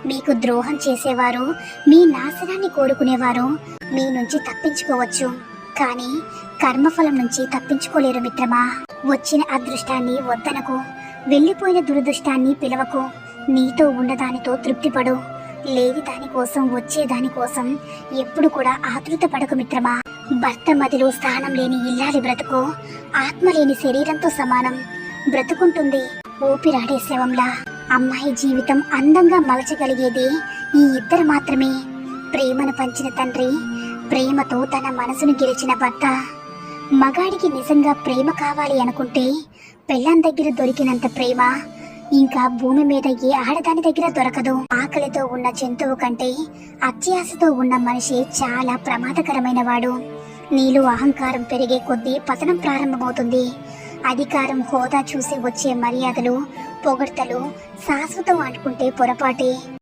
మీకు ద్రోహం చేసేవారు, మీ నాశనాన్ని కోరుకునేవారు మీ నుంచి తప్పించుకోవచ్చు, కానీ కర్మఫలం నుంచి తప్పించుకోలేరు మిత్రమా. వచ్చిన అదృష్టాన్ని వద్దనకు, వెళ్ళిపోయిన దురదృష్టాన్ని పిలవకు. నీతో ఉన్నదానితో తృప్తిపడు. లేని దానికోసం, వచ్చేదానికోసం ఎప్పుడు కూడా ఆతృత పడకు మిత్రమా. భర్త మదిలో స్థానం లేని ఇల్లాలి బ్రతుకు ఆత్మ లేని శరీరంతో సమానం. బ్రతుకుంటుంది ఊపిరాడే శవంలా. అమ్మాయి జీవితం అందంగా మలచగలిగేది ఈ ఇద్దరు మాత్రమే. ప్రేమను పంచిన తండ్రి, ప్రేమతో తన మనసును గెలిచిన భర్త. మగాడికి నిజంగా ప్రేమ కావాలి అనుకుంటే పెళ్ళాం దగ్గర దొరికినంత ప్రేమ ఇంకా భూమి మీద ఏ ఆడదాని దగ్గర దొరకదు. ఆకలితో ఉన్న జంతువు కంటే అత్యాశతో ఉన్న మనిషి చాలా ప్రమాదకరమైన వాడు. నీలో అహంకారం పెరిగే కొద్దీ పతనం ప్రారంభమవుతుంది. అధికారం, హోదా చూసి వచ్చే మర్యాదలు, పొగడ్తలు శాశ్వతం అనుకుంటే పొరపాటే.